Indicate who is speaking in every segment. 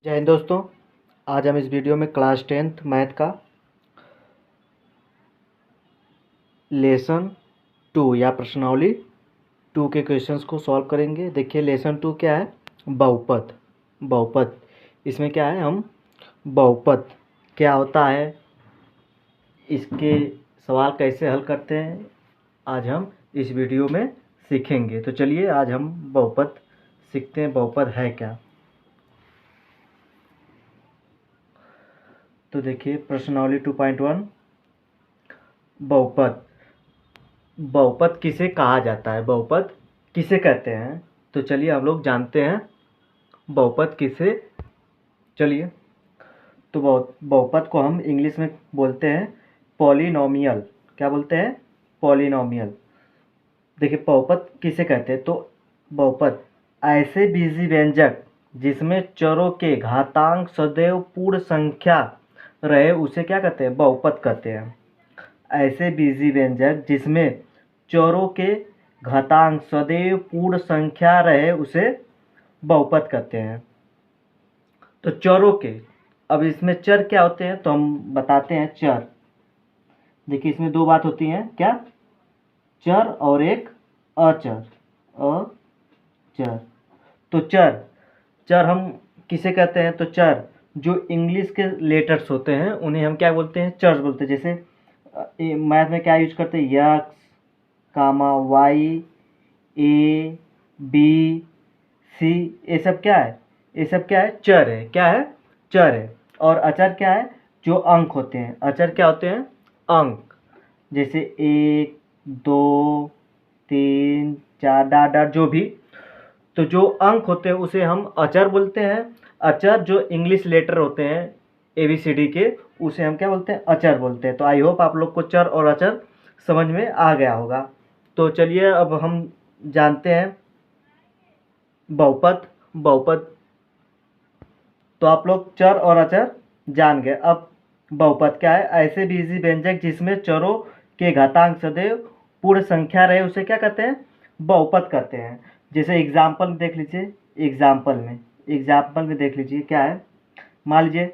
Speaker 1: जय हिंद दोस्तों। आज हम इस वीडियो में क्लास 10th मैथ का लेसन 2 या प्रश्नावली 2 के क्वेश्चंस को सॉल्व करेंगे। देखिए लेसन 2 क्या है, बहुपद। बहुपद इसमें क्या है, हम बहुपद क्या होता है, इसके सवाल कैसे हल करते हैं, आज हम इस वीडियो में सीखेंगे। तो चलिए आज हम बहुपद सीखते हैं, बहुपद है क्या। तो देखिए प्रश्नावली 2.1 बहुपद। बहुपद किसे कहा जाता है, बहुपद किसे कहते हैं, तो चलिए हम लोग जानते हैं बहुपद किसे। चलिए तो बहुपद को हम इंग्लिश में बोलते हैं पॉलिनोमियल। क्या बोलते हैं, पॉलिनोमियल। देखिए बहुपद किसे कहते हैं, तो बहुपद ऐसे बीजी व्यंजक जिसमें चरों के घातांक सदैव पूर्ण संख्या रहे उसे क्या कहते हैं, बहुपद कहते हैं। ऐसे बीजी व्यंजक जिसमें चरों के घातांक सदैव पूर्ण संख्या रहे उसे बहुपद कहते हैं। तो चरों के, अब इसमें चर क्या होते हैं तो हम बताते हैं। चर देखिए इसमें दो बात होती हैं, क्या, चर और एक अचर। अचर तो चर, चर हम किसे कहते हैं, तो चर जो इंग्लिश के लेटर्स होते हैं उन्हें हम क्या बोलते हैं, चर्स बोलते हैं। जैसे मैथ में क्या यूज करते हैं, x comma y a b c, ये सब क्या है, ये सब क्या है, चर है। क्या है, चर है। और अचर क्या है, जो अंक होते हैं। अचर क्या होते हैं, अंक। जैसे 1 2 3 4 डाट डाट जो भी, तो जो अंक होते हैं उसे हम अचर बोलते हैं। अचर जो इंग्लिश लेटर होते हैं ABCD के, उसे हम क्या बोलते हैं, अचर बोलते हैं। तो आई होप आप लोग को चर और अचर समझ में आ गया होगा। तो चलिए अब हम जानते हैं बहुपद। बहुपद तो आप लोग चर और अचर जान गए। अब बहुपद क्या है, ऐसे बीजी व्यंजक जिसमें चरों के घातांक सदैव पूर्ण संख्या रहे उसे क्या कहते हैं, बहुपद कहते हैं। जैसे एग्जाम्पल में देख लीजिए, एग्जाम्पल में देख लीजिए क्या है। मान लीजिए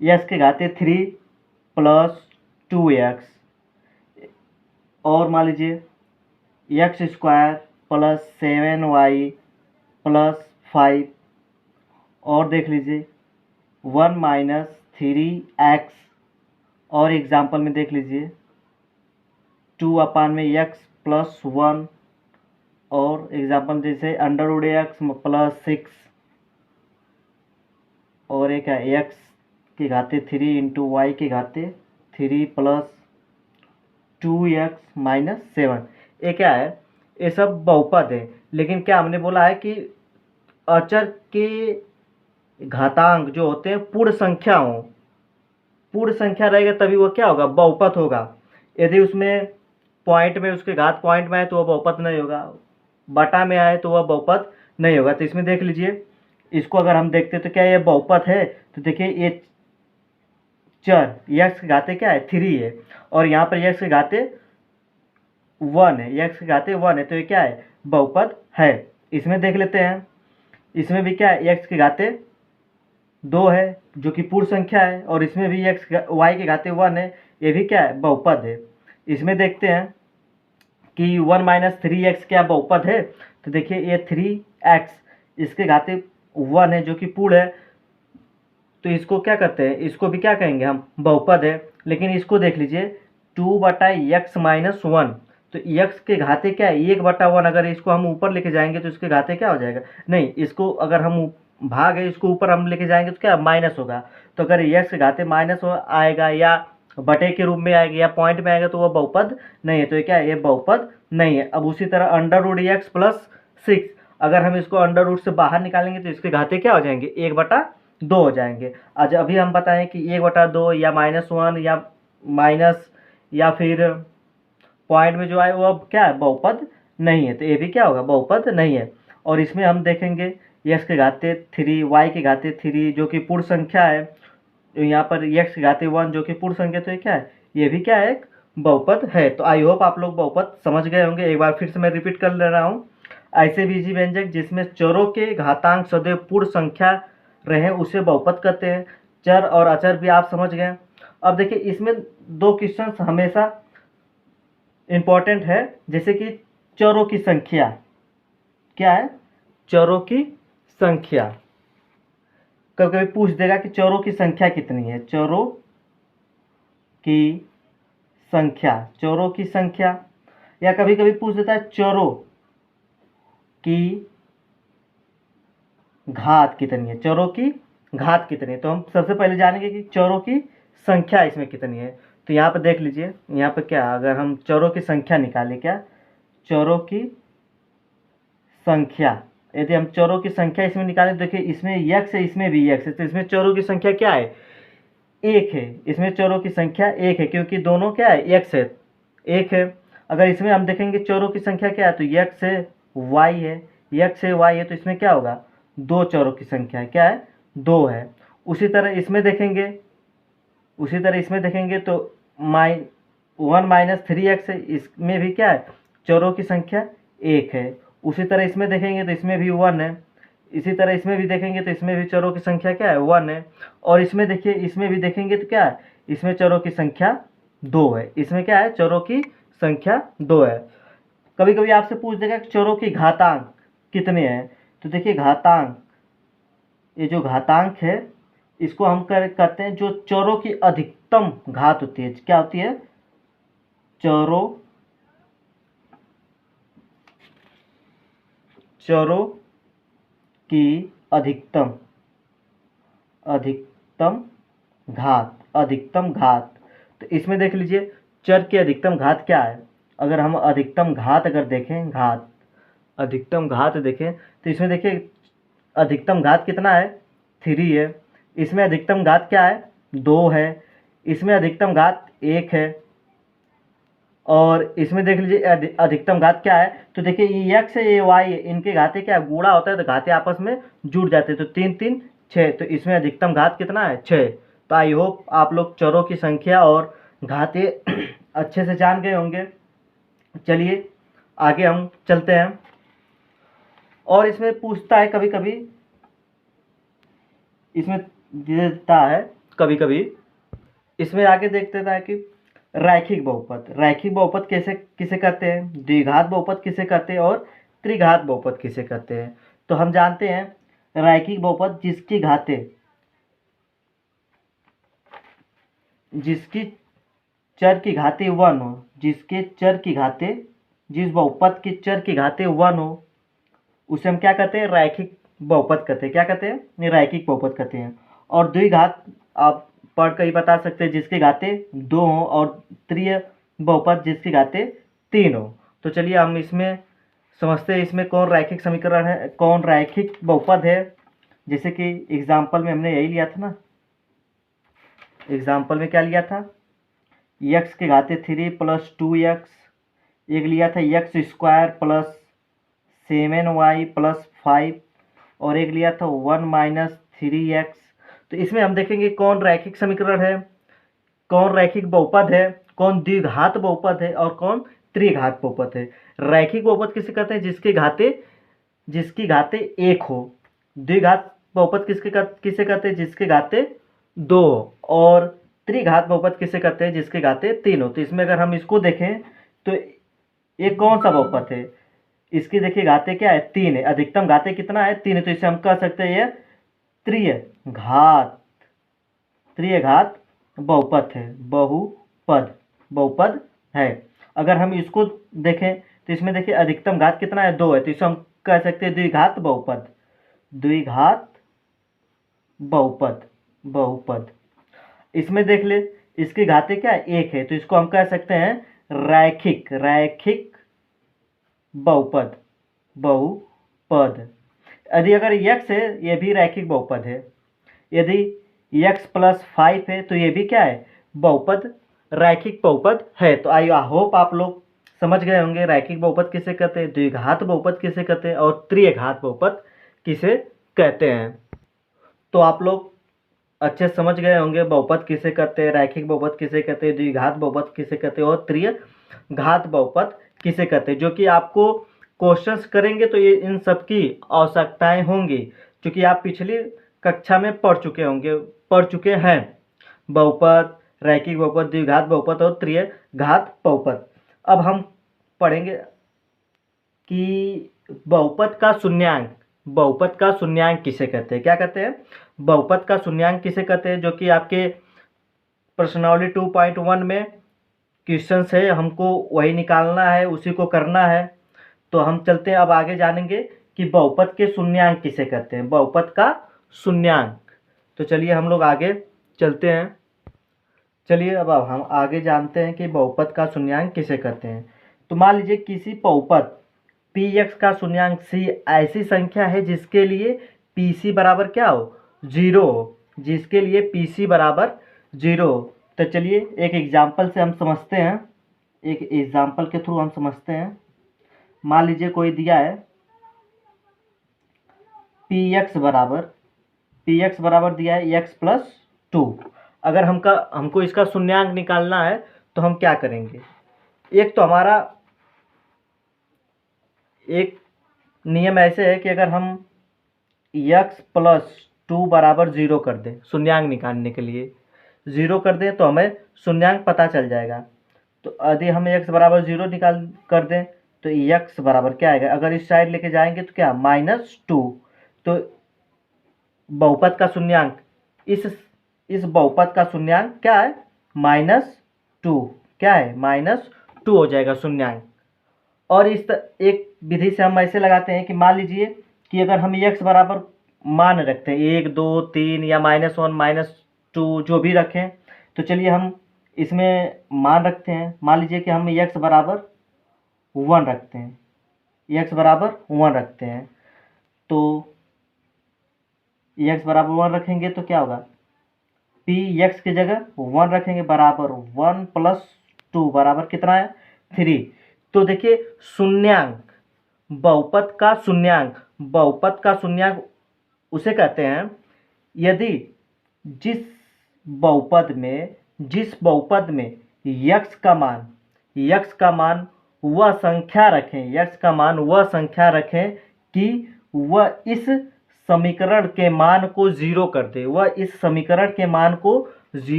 Speaker 1: यक्स के घाते 3 प्लस 2x, और मान लीजिए x square plus 7y plus 5, और देख लीजिए 1 माइनस 3x, और एग्जाम्पल में देख लीजिए 2/x प्लस 1, और एग्जाम्पल जैसे √x प्लस 6, और एक है x के घाते 3 इंटू वाई के घाते 3 प्लस 2x माइनस 7। ये क्या है, ये सब बहुपद है। लेकिन क्या हमने बोला है कि अचर के घातांक जो होते हैं पूर्ण संख्या हो, पूर्ण संख्या रहेगा तभी वो क्या होगा, बहुपद होगा। यदि उसमें पॉइंट में, उसके घात पॉइंट में आए तो वह बहुपद नहीं होगा, बटा में आए तो वह बहुपद नहीं होगा। तो इसमें देख लीजिए, इसको अगर हम देखते तो क्या ये बहुपद है, तो देखिए ये चर यक्स के घाते क्या है, 3 है, और यहाँ पर यक्स के घाते 1 है, यक्स के घाते 1 है, तो ये क्या है, बहुपद है। इसमें देख लेते हैं, इसमें भी क्या है, एक्स के घाते 2 है जो कि पूर्ण संख्या है, और इसमें भी एक्स वाई के घाते 1 है, ये भी क्या है, बहुपद है। इसमें देखते हैं कि 1 माइनस 3x क्या बहुपद है, तो देखिए ये 3x इसके घाते 1 है जो कि पूर्ण है, तो इसको क्या कहते हैं, इसको भी क्या कहेंगे हम, बहुपद है। लेकिन इसको देख लीजिए 2/x माइनस 1, तो x के घाते क्या है, 1/1। अगर इसको हम ऊपर लेके जाएंगे तो इसके घाते क्या हो जाएगा, नहीं, इसको अगर हम भाग है, इसको ऊपर हम लेके जाएंगे तो क्या माइनस होगा। तो अगर x के घाते माइनस आएगा या बटे के रूप में आएगा या पॉइंट में आएगा तो वह बहुपद नहीं है। तो ये क्या है, ये बहुपद नहीं है। अब उसी तरह √x प्लस 6, अगर हम इसको अंडर रूट से बाहर निकालेंगे तो इसके घाते क्या हो जाएंगे, 1/2 हो जाएंगे। आज अभी हम बताएं कि 1/2 या -1 या माइनस या फिर पॉइंट में जो आए वो अब क्या है, बहुपद नहीं है। तो ये भी क्या होगा, बहुपद नहीं है। और इसमें हम देखेंगे x के घाते 3 y के घाते 3 जो कि पूर्ण संख्या है, तो यहाँ पर x के घाते 1 जो कि पूर्ण संख्या, तो ये क्या है, ये भी क्या है, एक बहुपद है। तो आई होप आप लोग बहुपद समझ गए होंगे। एक बार फिर से मैं रिपीट कर ले रहा हूँ। ऐसे बीजी व्यंजक जिसमें चरों के घातांक सदैव पूर्ण संख्या रहे हैं उसे बहुपद कहते हैं। चर और अचर भी आप समझ गए। अब देखिए इसमें दो क्वेश्चन हमेशा इम्पोर्टेंट है, जैसे कि चरों की संख्या क्या है, चरों की संख्या कभी कभी पूछ देगा कि चरों की संख्या कितनी है, चरों की संख्या, चरों की संख्या, या कभी कभी पूछ देता है चरों की घात कितनी है, चरों की घात कितनी है। तो हम सबसे पहले जानेंगे कि चरों की संख्या इसमें कितनी है। तो यहाँ पर देख लीजिए, यहाँ पर क्या, अगर हम चरों की संख्या निकालें, क्या चरों की संख्या, यदि हम चरों की संख्या इसमें निकालें, देखिए इसमें यक्स है, इसमें भी यक्स है, तो इसमें चरों की संख्या क्या है, एक है। इसमें चरों की संख्या एक है क्योंकि दोनों क्या है, एक्स है, एक है। अगर इसमें हम देखेंगे चरों की संख्या क्या है, तो यक्स है वाई है, यक्स है वाई है, तो इसमें क्या होगा, दो चरों की संख्या है, क्या है, दो है। उसी तरह इसमें देखेंगे, उसी तरह इसमें देखेंगे तो 1 - 3x है, इसमें भी क्या है, चरों की संख्या एक है। उसी तरह इसमें देखेंगे तो इसमें भी 1 है। इसी तरह इसमें भी देखेंगे तो इसमें भी चरों की संख्या क्या है, 1 है। और इसमें देखिए, इसमें भी देखेंगे तो क्या है, इसमें चरों की संख्या 2 है, इसमें क्या है, चरों की संख्या 2 है। कभी कभी आपसे पूछ देगा कि चरों की घातांक कितने हैं। तो देखिए घातांक, ये जो घातांक है इसको हम कहते हैं जो चरों की अधिकतम घात होती है, क्या होती है, चरों की अधिकतम घात, अधिकतम घात। तो इसमें देख लीजिए चर की अधिकतम घात क्या है। अगर हम अधिकतम घात अगर देखें, घात, अधिकतम घात देखें, तो इसमें देखिए अधिकतम घात कितना है, 3 है। इसमें अधिकतम घात क्या है, 2 है। इसमें अधिकतम घात 1 है। और इसमें देख लीजिए अधिकतम घात क्या है, तो देखिए ये x है, ये y है, इनके घाते क्या गुणा होता है तो घाते आपस में जुड़ जाते हैं, तो 3 3 6, तो इसमें अधिकतम घात कितना है, 6। तो आई होप आप लोग चरों की संख्या और घाते अच्छे से जान गए होंगे। चलिए आगे हम चलते हैं। और इसमें पूछता है कभी कभी, इसमें देता है कभी कभी, इसमें आगे देख देता है कि रैखिक बहुपद, रैखिक बहुपद कैसे किसे कहते हैं, द्विघात बहुपद किसे कहते हैं, और त्रिघात बहुपद किसे कहते हैं। तो हम जानते हैं रैखिक बहुपद जिसकी घाते, जिसकी चर की घाते 1 हो, जिसके चर की घाते, जिस बहुपद की चर की घाते 1 हो, उसे हम क्या कहते हैं, रैखिक बहुपद कहते हैं। क्या कहते हैं, रैखिक बहुपद कहते हैं। और द्विघात आप पढ़ कर ही बता सकते हैं, जिसके घाते 2 हो, और त्रिय बहुपद जिसकी घाते 3 हो। तो चलिए हम इसमें समझते हैं इसमें कौन रैखिक समीकरण है, कौन रैखिक बहुपद है। जैसे कि एग्जाम्पल में हमने यही लिया था ना, एग्जाम्पल में क्या लिया था, x के घाते 3 + 2x, एक लिया था x² + 7y + 5, और एक लिया था 1 - 3x। तो इसमें हम देखेंगे कौन रैखिक समीकरण है, कौन रैखिक बहुपद है, कौन द्विघात बहुपद है, और कौन त्रिघात बहुपद है। रैखिक बहुपद किसे कहते हैं, जिसकी घाते 1 हो। द्विघात बहुपद किसे कहते हैं, जिसके घाते 2 हो। और त्रिघात बहुपद किसे कहते हैं, जिसके घाते 3 हो। तो इसमें अगर हम इसको देखें तो ये कौन सा बहुपद है, इसकी देखिए घाते क्या है, 3 है, अधिकतम घाते कितना है, 3 है। तो इसे हम कह सकते हैं ये त्रिघात बहुपद है, बहुपद है। अगर हम इसको देखें तो इसमें देखिए अधिकतम घात कितना है, 2 है, तो इसे हम कह सकते हैं द्विघात बहुपद। इसमें देख ले इसकी घाते क्या है, 1 है, तो इसको हम कह सकते हैं रैखिक बहुपद। यदि अगर x है, ये भी रैखिक बहुपद है। यदि x + 5 है तो ये भी क्या है, बहुपद, रैखिक बहुपद है। तो आई होप आप लोग समझ गए होंगे रैखिक बहुपद किसे कहते हैं, द्विघात बहुपद किसे कहते हैं, और त्रिघात बहुपद किसे कहते हैं। तो आप लोग अच्छे समझ गए होंगे बहुपद किसे कहते हैं, रैखिक बहुपद किसे कहते हैं, द्विघात बहुपद किसे कहते हैं, और त्रिघात बहुपद किसे कहते हैं। जो कि आपको क्वेश्चंस करेंगे तो ये इन सब की आवश्यकताएं होंगी, क्योंकि आप पिछली कक्षा में पढ़ चुके हैं, बहुपद, रैखिक बहुपद, द्विघात बहुपद और त्रिघात बहुपद। अब हम पढ़ेंगे कि बहुपद का शून्यांक किसे कहते हैं। क्या कहते हैं? बहुपद का शून्यांक किसे कहते हैं, जो कि आपके प्रश्नावली 2.1 में क्वेश्चन है, हमको वही निकालना है, उसी को करना है। तो हम चलते हैं, अब आगे जानेंगे कि बहुपद के शून्यांक किसे कहते हैं, बहुपद का शून्यांक। तो चलिए हम लोग आगे चलते हैं। चलिए अब हम आगे जानते हैं कि बहुपद का शून्यांक किसे कहते हैं। तो मान लीजिए किसी बहुपद px का शून्यांक c ऐसी संख्या है जिसके लिए pc बराबर क्या हो, 0 हो, जिसके लिए pc बराबर 0 हो। तो चलिए एक एग्जाम्पल से हम समझते हैं, एक एग्जाम्पल के थ्रू हम समझते हैं। मान लीजिए कोई दिया है px बराबर दिया है x+2। अगर हमको इसका शून्यांक निकालना है तो हम क्या करेंगे? एक तो हमारा एक नियम ऐसे है कि अगर हम x+2 बराबर 0 कर दें, शून्यांक निकालने के लिए 0 कर दें तो हमें शून्यांक पता चल जाएगा। तो यदि हम x बराबर 0 निकाल कर दें तो x बराबर क्या आएगा, अगर इस साइड लेके जाएंगे तो क्या, -2। तो बहुपद का शून्यांक, इस बहुपद का शून्यांक क्या है, -2। क्या है, -2 हो जाएगा शून्यांक। और एक विधि से हम ऐसे लगाते हैं कि मान लीजिए कि अगर हम x बराबर मान रखते हैं 1, 2, 3 या -1, -2 जो भी रखें, तो चलिए हम इसमें मान रखते हैं। मान लीजिए कि हम x बराबर 1 रखते हैं, x बराबर 1 रखते हैं। तो x बराबर 1 रखेंगे तो क्या होगा, px की जगह 1 रखेंगे, बराबर 1 + 2 बराबर कितना है, 3। तो देखिए शून्यांक, बहुपद का शून्यांक उसे कहते हैं यदि जिस बहुपद में x का मान वह संख्या रखें कि वह इस समीकरण के मान को 0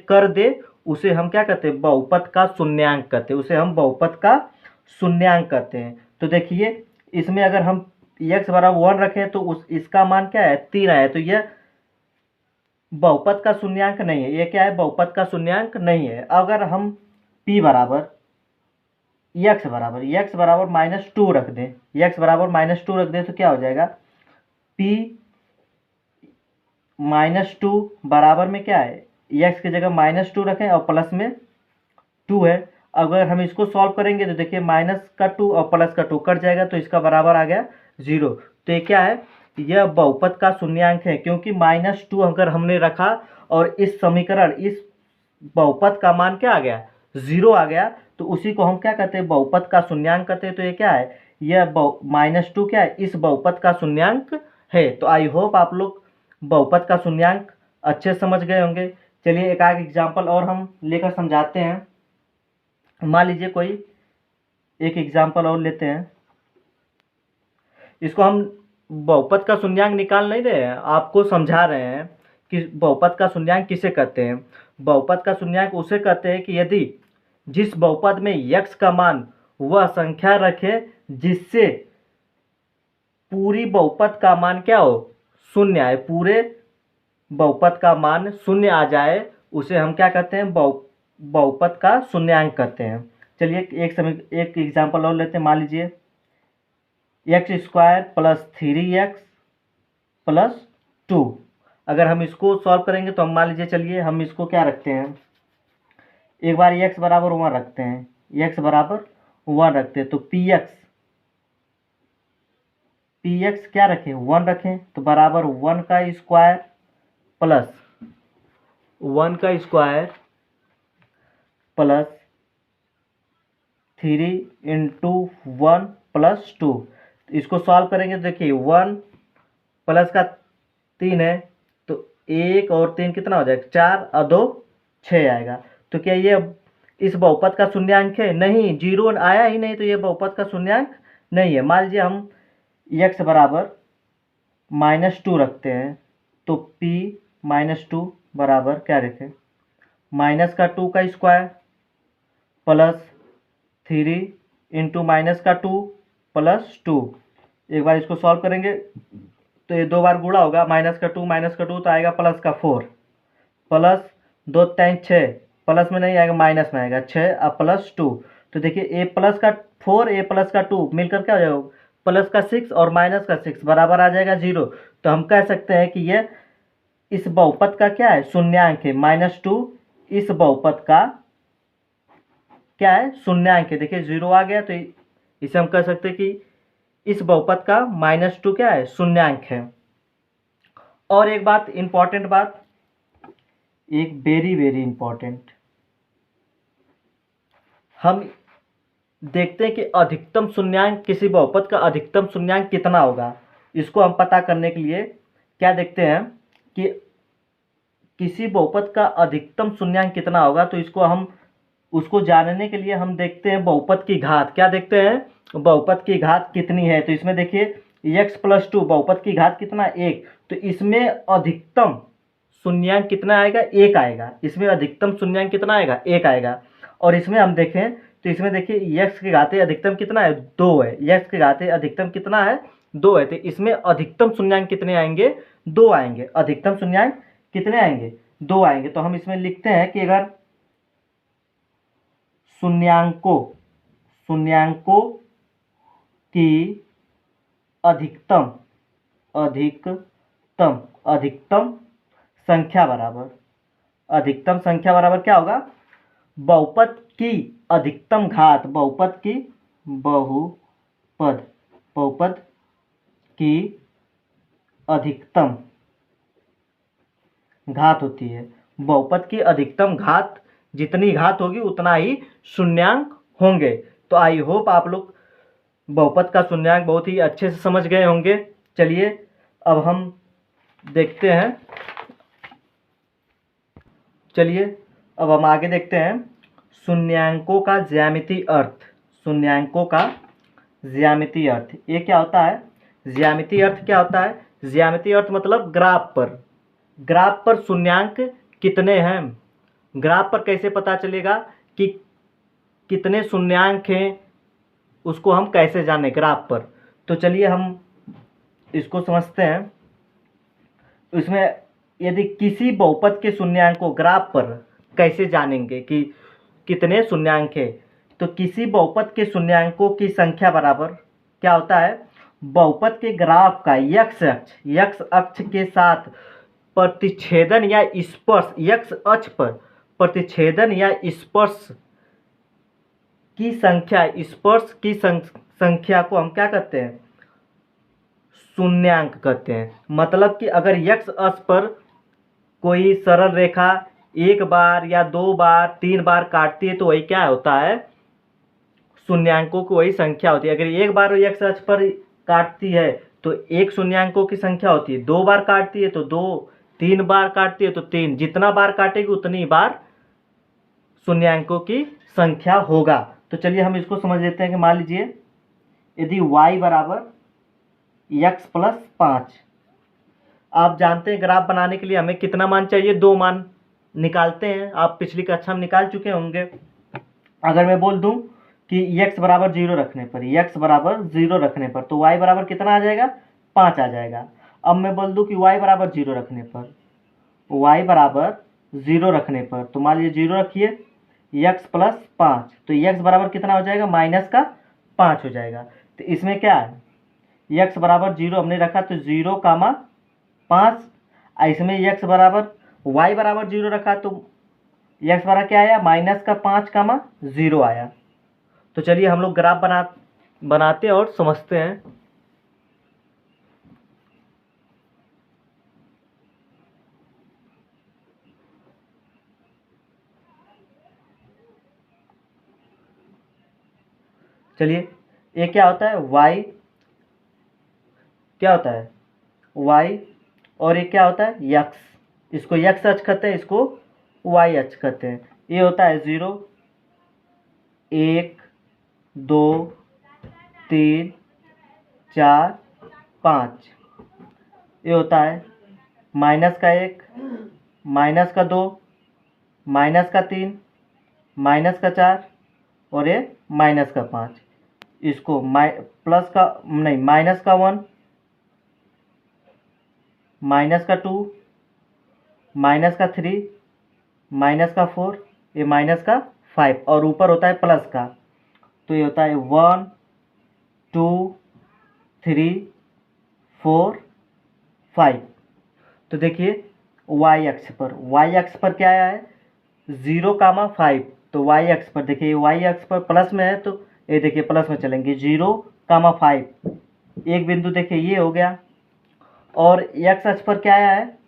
Speaker 1: कर दे, उसे हम क्या कहते हैं, बहुपद का शून्यांक कहते हैं। तो देखिए इसमें अगर हम x बराबर 1 रखें तो इसका मान क्या है, 3 आया। तो यह बहुपद का शून्यांक नहीं है, ये क्या है, बहुपद का शून्यांक नहीं है। अगर हम p बराबर x बराबर -2 रख दें तो क्या हो जाएगा, p -2 बराबर में क्या है, x की जगह -2 रखें और प्लस में 2 है। अगर हम इसको सॉल्व करेंगे तो देखिए -2 और +2 कट जाएगा, तो इसका बराबर आ गया 0। तो ये क्या है, यह बहुपद का शून्यांक है, क्योंकि -2 अगर हमने रखा और इस बहुपद का मान क्या आ गया, 0 आ गया, तो उसी को हम क्या कहते हैं, बहुपद का शून्यांक कहते हैं। तो ये क्या है, यह -2 क्या है, इस बहुपद का शून्यांक है। तो आई होप आप लोग बहुपद का शून्यांक अच्छे समझ गए होंगे। चलिए एक आध एग्जाम्पल और हम लेकर समझाते हैं। मान लीजिए कोई एक एग्जाम्पल और लेते हैं, इसको हम बहुपद का शून्यांक निकाल नहीं रहे हैं, आपको समझा रहे हैं कि बहुपद का शून्यांक किसे कहते हैं। बहुपद का शून्यांक उसे कहते हैं कि यदि जिस बहुपद में x का मान वह संख्या रखे जिससे पूरी बहुपद का मान क्या हो, शून्य आए, पूरे बहुपद का मान शून्य आ जाए, उसे हम क्या कहते हैं, बहुपद का शून्यांक कहते हैं। चलिए एक एग्जाम्पल और लेते हैं। मान लीजिए x² + 3x + 2। अगर हम इसको सॉल्व करेंगे तो हम मान लीजिए, चलिए हम इसको क्या रखते हैं, एक बार x बराबर 1 रखते हैं, तो px क्या रखें, 1 रखें, तो बराबर 1 का स्क्वायर प्लस 3 × 1 + 2। इसको सॉल्व करेंगे तो देखिए 1 प्लस का 3 है, तो 1 और 3 कितना हो जाएगा, 4 और 2 6 आएगा। तो क्या ये इस बहुपद का शून्यांक है, नहीं, 0 आया ही नहीं, तो ये बहुपद का शून्यांक नहीं है। मान लीजिए हम x बराबर -2 रखते हैं, तो p -2 बराबर क्या रखें, माइनस का 2 का स्क्वायर प्लस 3 इंटू माइनस का 2 प्लस 2। एक बार इसको सॉल्व करेंगे तो ये 2 बार गुणा होगा, माइनस का 2 तो आएगा प्लस का 4, प्लस 2 3 6, प्लस में नहीं आएगा माइनस में आएगा 6 और प्लस 2। तो देखिए ए प्लस का 4 ए प्लस का 2 मिलकर क्या हो जाएगा, प्लस का 6 और माइनस का 6 बराबर आ जाएगा 0। तो हम कह सकते हैं कि ये इस बहुपद का क्या है, शून्यांक है। -2 इस बहुपद का क्या है, शून्यांक है। देखिए 0 आ गया तो इसे हम कह सकते हैं कि इस बहुपद का -2 क्या है, शून्यांक है। और एक बात इंपॉर्टेंट बात, एक वेरी वेरी इंपॉर्टेंट, हम देखते हैं कि अधिकतम शून्यांक, किसी बहुपद का अधिकतम शून्यांक कितना होगा। इसको हम पता करने के लिए क्या देखते हैं कि किसी बहुपद का अधिकतम शून्यांक कितना होगा, तो उसको जानने के लिए हम देखते हैं बहुपद की घात। क्या देखते हैं, बहुपद की घात कितनी है। तो इसमें देखिए x + 2 बहुपद की घात कितना, 1। तो इसमें अधिकतम शून्यांक कितना आएगा, 1 आएगा। इसमें अधिकतम शून्यांक कितना आएगा, 1 आएगा। और इसमें हम देखें तो इसमें देखिए x की घाते अधिकतम कितना है, 2 है। x की घाते अधिकतम कितना है, 2 है। तो इसमें अधिकतम शून्यांक कितने आएंगे, 2 आएंगे। अधिकतम शून्यांक कितने आएंगे, 2 आएंगे। तो हम इसमें लिखते हैं कि अगर शून्यांकों की अधिकतम अधिकतम अधिकतम संख्या बराबर, अधिकतम संख्या बराबर क्या होगा, बहुपद की अधिकतम घात, बहुपद की अधिकतम घात होती है। बहुपद की अधिकतम घात, जितनी घात होगी उतना ही शून्यांक होंगे। तो आई होप आप लोग बहुपद का शून्यांक बहुत ही अच्छे से समझ गए होंगे। चलिए अब हम देखते हैं, चलिए अब हम आगे देखते हैं शून्यांकों का ज्यामितीय अर्थ। शून्यांकों का ज्यामितीय अर्थ ये क्या होता है, ज्यामितीय अर्थ क्या होता है, ज्यामितीय अर्थ मतलब ग्राफ पर शून्यांक कितने हैं। ग्राफ पर कैसे पता चलेगा कि कितने शून्यांक हैं, उसको हम कैसे जाने ग्राफ पर। तो चलिए हम इसको समझते हैं। इसमें यदि किसी बहुपद के शून्यांक को ग्राफ पर कैसे जानेंगे कि कितने शून्यांक है, तो किसी बहुपद के शून्यांकों की संख्या बराबर क्या होता है, बहुपद के ग्राफ का x अक्ष के साथ प्रतिच्छेदन या स्पर्श, x अक्ष पर प्रतिच्छेदन या स्पर्श की संख्या, स्पर्श की संख्या को हम क्या कहते हैं, शून्यांक कहते हैं। मतलब कि अगर x अक्ष पर कोई सरल रेखा एक बार या 2 बार 3 बार काटती है तो वही क्या होता है, शून्यांकों की वही संख्या होती है। अगर एक बार x अक्ष पर काटती है तो एक शून्यांकों की संख्या होती है, 2 बार काटती है तो 2, 3 बार काटती है तो 3। जितना बार काटेगी उतनी बार शून्यांकों की संख्या होगा। तो चलिए हम इसको समझ लेते हैं कि मान लीजिए यदि y बराबर x + 5, आप जानते हैं ग्राफ बनाने के लिए हमें कितना मान चाहिए, 2 मान निकालते हैं। आप पिछली कक्षा में निकाल चुके होंगे। अगर मैं बोल दूं कि x बराबर 0 रखने पर, तो y बराबर कितना आ जाएगा, 5 आ जाएगा। अब मैं बोल दूं कि y बराबर 0 रखने पर, तो मान लीजिए 0 रखिए, x + 5, तो x बराबर कितना हो जाएगा, -5 हो जाएगा। तो इसमें क्या है, x बराबर 0 हमने रखा तो 0, 5। इसमें x बराबर y बराबर 0 रखा तो x बराबर क्या आया, -5, 0 आया। तो चलिए हम लोग ग्राफ बनाते और समझते हैं। चलिए ये क्या होता है, y क्या होता है, y, और ये क्या होता है, x। इसको x अक्ष कहते हैं, इसको y अक्ष कहते हैं। ये होता है 0, 1, 2, 3, 4, 5। ये होता है माइनस का 1, माइनस का 2, माइनस का 3, माइनस का 4 और ये माइनस का 5। इसको प्लस का नहीं, माइनस का 1, माइनस का 2, माइनस का 3, माइनस का 4, ये माइनस का 5 और ऊपर होता है प्लस का। तो ये होता है 1 2 3 4 5। तो देखिए y अक्ष पर क्या है 0,5। तो y अक्ष पर देखिए, y अक्ष पर प्लस में है तो ये देखिए प्लस में चलेंगे 0,5। एक बिंदु देखिए ये हो गया। और x अक्ष पर क्या है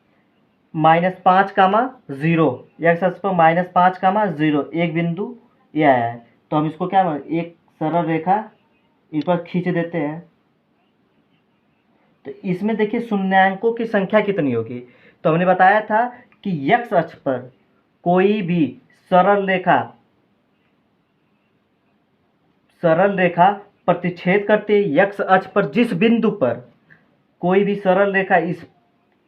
Speaker 1: -5,0। x अक्ष पर -5,0 एक बिंदु ये आया है। तो हम इसको क्या एक सरल रेखा इस पर खींच देते हैं। तो इसमें देखिए शून्यांकों की संख्या कितनी होगी। तो हमने बताया था कि x अक्ष पर कोई भी सरल रेखा प्रतिच्छेद करती है। x अक्ष पर जिस बिंदु पर कोई भी सरल रेखा इस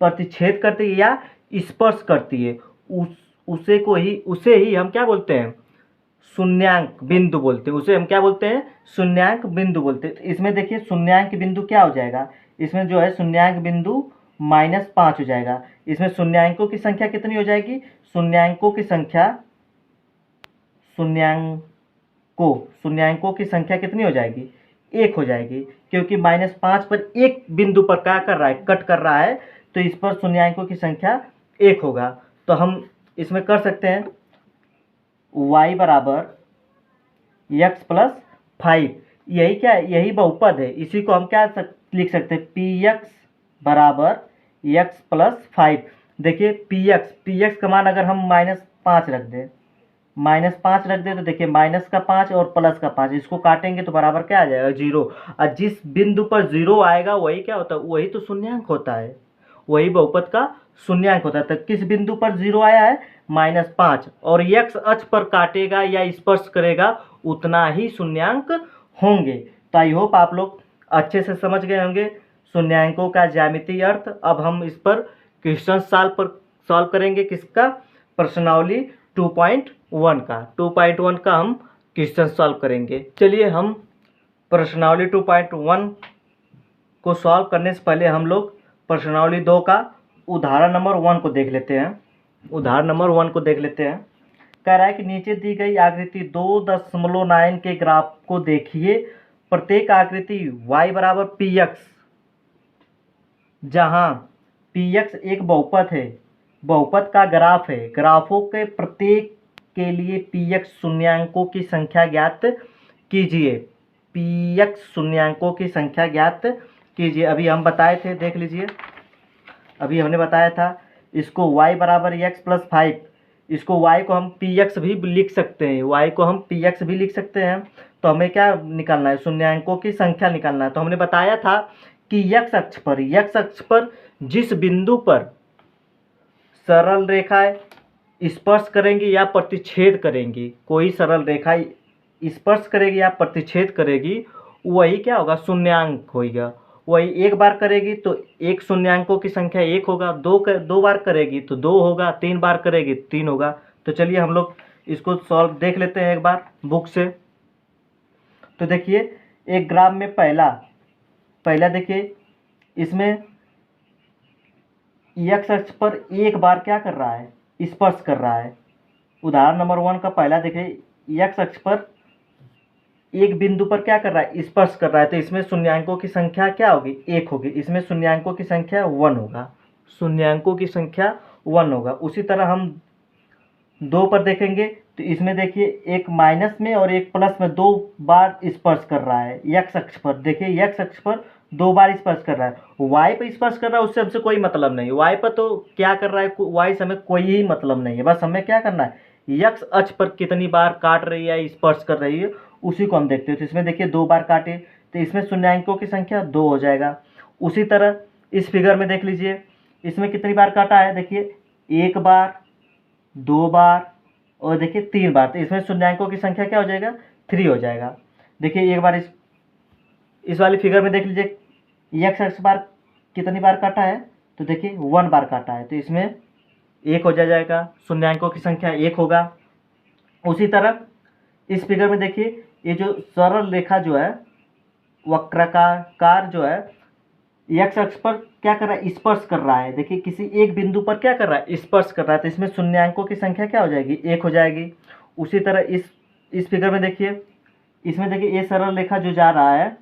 Speaker 1: प्रतिच्छेद करती है या स्पर्श करती है उसे ही हम क्या बोलते हैं, शून्यांक बिंदु बोलते हैं। उसे हम क्या बोलते हैं, शून्यांक बिंदु बोलते हैं। तो इसमें देखिए शून्यांक बिंदु क्या हो जाएगा, इसमें जो है शून्यांक बिंदु -5 हो जाएगा। इसमें शून्यांकों की संख्या कितनी हो जाएगी, शून्यांकों की संख्या कितनी हो जाएगी, 1 हो जाएगी। क्योंकि -5 पर एक बिंदु पर क्या कर रहा है, कट कर रहा है, तो इस पर शून्यांकों की संख्या 1 होगा। तो हम इसमें कर सकते हैं y बराबर x प्लस 5। यही क्या है, यही बहुपद है। इसी को हम क्या लिख सकते हैं, px बराबर x प्लस 5। देखिए px का मान अगर हम -5 रख दें, तो देखिए -5 और +5 इसको काटेंगे तो बराबर क्या आ जाएगा, 0। और जिस बिंदु पर 0 आएगा वही क्या होता है, वही तो शून्यांक होता है, वही बहुपद का शून्यांक होता है। तो किस बिंदु पर 0 आया है, -5, और x अक्ष पर काटेगा या स्पर्श करेगा उतना ही शून्यांक होंगे। तो आई होप आप लोग अच्छे से समझ गए होंगे शून्यांकों का ज्यामितीय अर्थ। अब हम इस पर क्वेश्चन सॉल्व करेंगे, किसका, प्रश्नावली 2.1 का। 2.1 का हम क्वेश्चन सॉल्व करेंगे। चलिए हम प्रश्नावली 2.1 को सॉल्व करने से पहले हम लोग प्रश्नावली 2 का उदाहरण नंबर 1 को देख लेते हैं। कह रहा है कि नीचे दी गई आकृति 2.9 के ग्राफ को देखिए। प्रत्येक आकृति y बराबर px, जहां px एक बहुपद है, बहुपद का ग्राफ है। ग्राफों के प्रत्येक के लिए px शून्यांकों की संख्या ज्ञात कीजिए। अभी हम बताए थे, देख लीजिए, अभी हमने बताया था इसको y बराबर x प्लस 5, इसको y को हम px भी लिख सकते हैं। तो हमें क्या निकालना है, शून्यांकों की संख्या निकालना है। तो हमने बताया था कि x अक्ष पर जिस बिंदु पर सरल रेखाएं स्पर्श करेंगी या प्रतिच्छेद करेंगी, कोई सरल रेखा स्पर्श करेगी या प्रतिच्छेद करेगी, वही क्या होगा, शून्यांक होगा। वही एक बार करेगी तो एक शून्यांकों की संख्या 1 होगा, दो बार करेगी तो 2 होगा, 3 बार करेगी 3 होगा। तो चलिए हम लोग इसको सॉल्व देख लेते हैं एक बार बुक से। तो देखिए एक ग्राफ में पहला देखिए, इसमें x अक्ष पर एक बार क्या कर रहा है, स्पर्श कर रहा है। उदाहरण नंबर 1 का पहला देखिए, x अक्ष पर एक बिंदु पर क्या कर रहा है, स्पर्श कर रहा है। तो इसमें शून्यांकों की संख्या क्या होगी, 1 होगी। इसमें शून्यांकों की संख्या 1 होगा। उसी तरह हम 2 पर देखेंगे तो इसमें देखिए एक माइनस में और एक प्लस में 2 बार स्पर्श कर रहा है। x अक्ष पर देखिए, x अक्ष पर 2 बार स्पर्श कर रहा है। y पर स्पर्श कर रहा है, उससे हमसे कोई मतलब नहीं। y पर तो क्या कर रहा है, y से हमें कोई ही मतलब नहीं है। बस हमें क्या करना है, x अक्ष पर कितनी बार काट रही है, स्पर्श कर रही है, उसी को हम देखते हैं। तो इसमें देखिए 2 बार काटे तो इसमें शून्यांकों की संख्या 2 हो जाएगा। उसी तरह इस फिगर में देख लीजिए, इसमें कितनी बार काटा है, देखिए 1 बार, 2 बार और देखिए 3 बार। तो इसमें शून्यांकों की संख्या क्या हो जाएगा, 3 हो जाएगा। देखिए एक बार इस वाली फिगर में देख लीजिए, x अक्ष पर कितनी बार काटा है, तो देखिए 1 बार काटा है, तो इसमें 1 हो जाएगा, शून्यांकों की संख्या 1 होगा। उसी तरह इस फिगर में देखिए ये जो सरल रेखा जो है, वक्राकार जो है, एक्स अक्ष पर क्या कर रहा है, स्पर्श कर रहा है। देखिए किसी एक बिंदु पर क्या कर रहा है, स्पर्श कर रहा है, तो इसमें शून्यांकों की संख्या क्या हो जाएगी, 1 हो जाएगी। उसी तरह इस फिगर में देखिए, इसमें देखिए ये सरल रेखा जो जा रहा है,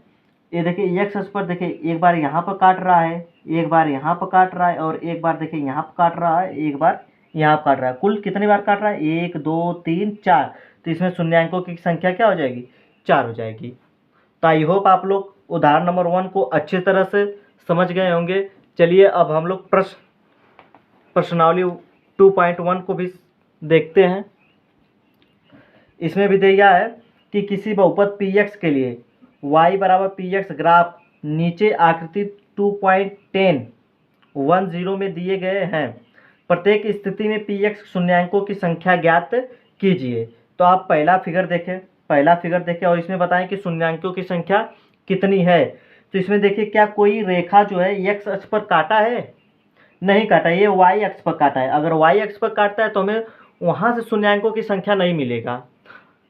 Speaker 1: ये देखिए एक्स अक्ष पर देखिए एक बार यहाँ पर काट रहा है, एक बार यहाँ पर काट रहा है, और एक बार देखिए यहाँ पर काट रहा है, एक बार यहाँ पर काट रहा है। कुल कितनी बार काट रहा है, 1 2 3 4, तो इसमें शून्यांकों की संख्या क्या हो जाएगी, 4 हो जाएगी। तो आई होप आप लोग उदाहरण नंबर 1 को अच्छी तरह से समझ गए होंगे। चलिए अब हम लोग प्रश्नावली 2.1 को भी देखते हैं। इसमें भी दिया है कि किसी बहुपद px के लिए y बराबर px ग्राफ नीचे आकृति 2.10 में दिए गए हैं। प्रत्येक स्थिति में px शून्यांकों की संख्या ज्ञात कीजिए। तो आप पहला फिगर देखें और इसमें बताएं कि शून्यांकों की संख्या कितनी है। तो इसमें देखिए क्या कोई रेखा जो है x अक्ष पर काटा है, नहीं काटा, ये y अक्ष पर काटा है। अगर y अक्ष पर काटता है तो हमें वहाँ से शून्यांकों की संख्या नहीं मिलेगा,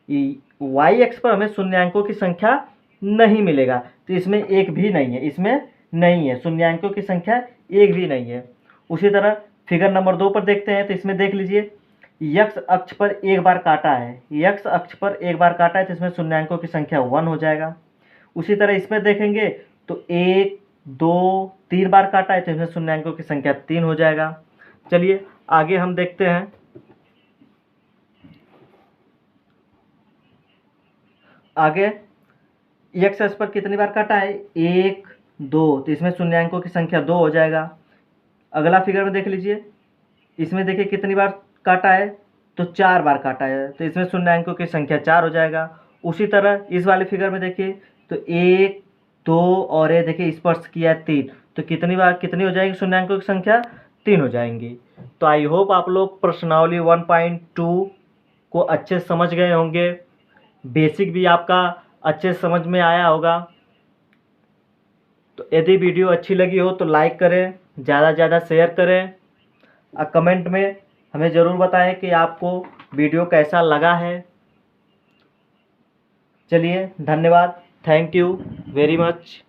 Speaker 1: y अक्ष पर हमें शून्यांकों की संख्या नहीं मिलेगा। तो इसमें एक भी नहीं है, इसमें नहीं है, शून्यांकों की संख्या एक भी नहीं है। उसी तरह फिगर नंबर 2 पर देखते हैं। तो इसमें देख लीजिए x अक्ष पर एक बार काटा है, x अक्ष पर एक बार काटा है, तो इसमें शून्यांकों की संख्या 1 हो जाएगा। उसी तरह इसमें देखेंगे तो 1 2 3 बार काटा है, तो इसमें शून्यांकों की संख्या 3 हो जाएगा। चलिए आगे हम देखते हैं। आगे x अक्ष पर कितनी बार काटा है, 1 2, तो इसमें शून्यांकों की संख्या 2 हो जाएगा। अगला फिगर में देख लीजिए, इसमें देखिए कितनी बार काटा है, तो 4 बार काटा है, तो इसमें शून्यांकों की संख्या 4 हो जाएगा। उसी तरह इस वाले फिगर में देखिए तो 1 2 और ये देखिए स्पर्श किया है 3, तो कितनी हो जाएगी शून्यांकों की संख्या, 3 हो जाएंगी। तो आई होप आप लोग प्रश्नावली 1.2 को अच्छे से समझ गए होंगे, बेसिक भी आपका अच्छे से समझ में आया होगा। तो यदि वीडियो अच्छी लगी हो तो लाइक करें, ज़्यादा से ज़्यादा शेयर करें, और कमेंट में हमें ज़रूर बताएं कि आपको वीडियो कैसा लगा है। चलिए धन्यवाद, थैंक यू वेरी मच।